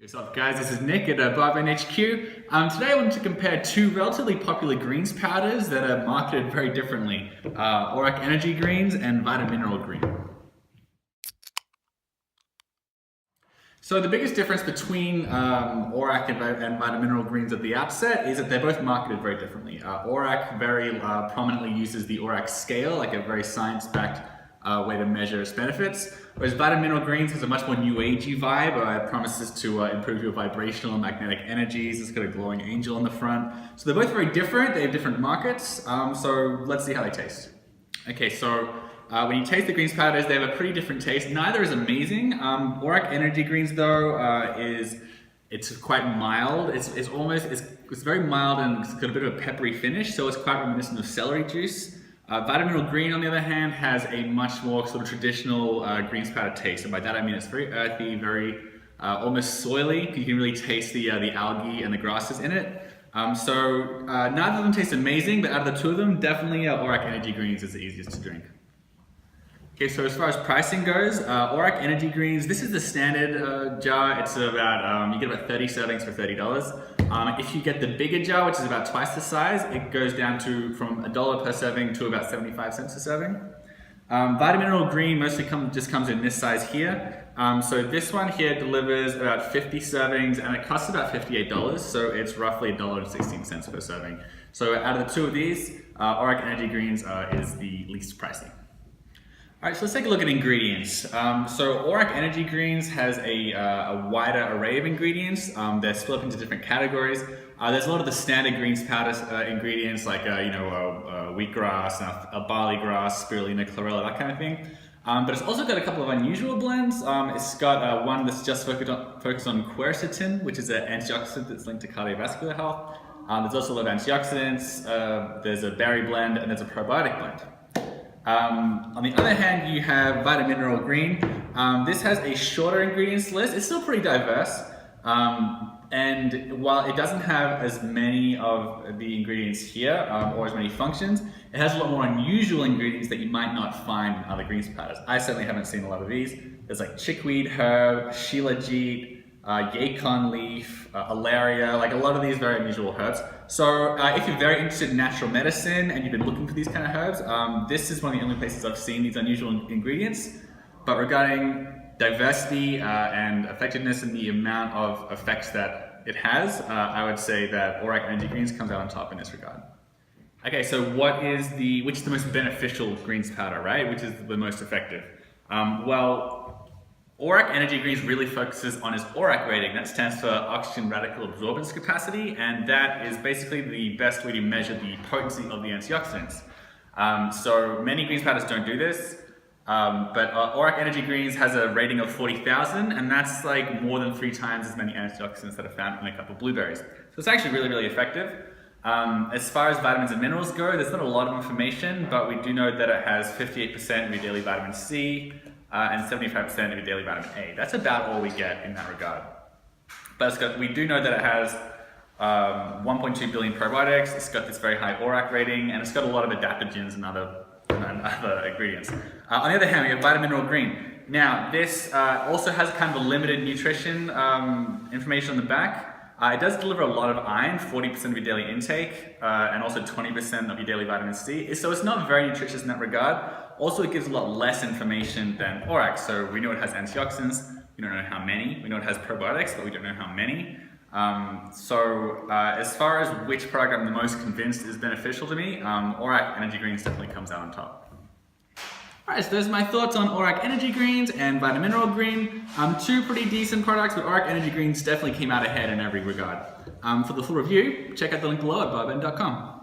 What's up guys, this is Nick at Barben HQ. Today I wanted to compare two relatively popular greens powders that are marketed very differently. ORAC Energy Greens and VitaMineral Green. So the biggest difference between ORAC and VitaMineral Greens at the outset is that they're both marketed very differently. ORAC very prominently uses the ORAC scale, like a very science-backed way to measure its benefits, whereas VitaMineral Greens has a much more new agey vibe. It promises to improve your vibrational and magnetic energies. It's got a glowing angel on the front. So they're both very different. They have different markets. So let's see how they taste. Okay, so when you taste the greens powders, they have a pretty different taste. Neither is amazing. ORAC Energy Greens though it's quite mild. It's very mild and it's got a bit of a peppery finish, so it's quite reminiscent of celery juice. VitaMineral Green, on the other hand, has a much more sort of traditional greens powder taste, and by that I mean it's very earthy, very almost soily. You can really taste the algae and the grasses in it. Neither of them taste amazing, but out of the two of them, definitely ORAC Energy Greens is the easiest to drink. Okay, so as far as pricing goes, ORAC Energy Greens, this is the standard jar. It's about, you get about 30 servings for $30. If you get the bigger jar, which is about twice the size, it goes down to from $1 per serving to about 75 cents a serving. VitaMineral Green mostly just comes in this size here. So this one here delivers about 50 servings and it costs about $58, so it's roughly $1.16 per serving. So out of the two of these, ORAC Energy Greens is the least pricey. Alright, so let's take a look at ingredients. So ORAC Energy Greens has a wider array of ingredients. They're split up into different categories. There's a lot of the standard greens powder ingredients like wheatgrass, barley grass, spirulina, chlorella, that kind of thing. But it's also got a couple of unusual blends. It's got one that's just focused on quercetin, which is an antioxidant that's linked to cardiovascular health. There's also a lot of antioxidants. There's a berry blend and there's a probiotic blend. On the other hand, you have VitaMineral Green. This has a shorter ingredients list. It's still pretty diverse, and while it doesn't have as many of the ingredients here or as many functions, it has a lot more unusual ingredients that you might not find in other greens powders. I certainly haven't seen a lot of these. There's like chickweed herb, shilajit, yacon leaf, alaria, like a lot of these very unusual herbs. So if you're very interested in natural medicine and you've been looking for these kind of herbs, this is one of the only places I've seen these unusual ingredients. But regarding diversity and effectiveness and the amount of effects that it has, I would say that ORAC Energy Greens comes out on top in this regard. Okay, so which is the most beneficial greens powder, right? Which is the most effective? ORAC Energy Greens really focuses on its ORAC rating. That stands for oxygen radical absorbance capacity, and that is basically the best way to measure the potency of the antioxidants. So many greens powders don't do this, but ORAC Energy Greens has a rating of 40,000, and that's like more than 3 times as many antioxidants that are found in a cup of blueberries. So it's actually really, really effective. As far as vitamins and minerals go, there's not a lot of information, but we do know that it has 58% of your daily vitamin C, and 75% of your daily vitamin A. That's about all we get in that regard. But we do know that it has 1.2 billion probiotics, it's got this very high ORAC rating, and it's got a lot of adaptogens and other ingredients. On the other hand, we have VitaMineral Green. Now, this also has kind of a limited nutrition information on the back. It does deliver a lot of iron, 40% of your daily intake, and also 20% of your daily vitamin C. So it's not very nutritious in that regard. Also, it gives a lot less information than ORAC. So we know it has antioxidants, we don't know how many. We know it has probiotics, but we don't know how many. As far as which product I'm the most convinced is beneficial to me, ORAC Energy Greens definitely comes out on top. Alright, so those are my thoughts on ORAC Energy Greens and VitaMineral Green. Two pretty decent products, but ORAC Energy Greens definitely came out ahead in every regard. For the full review, check out the link below at barben.com.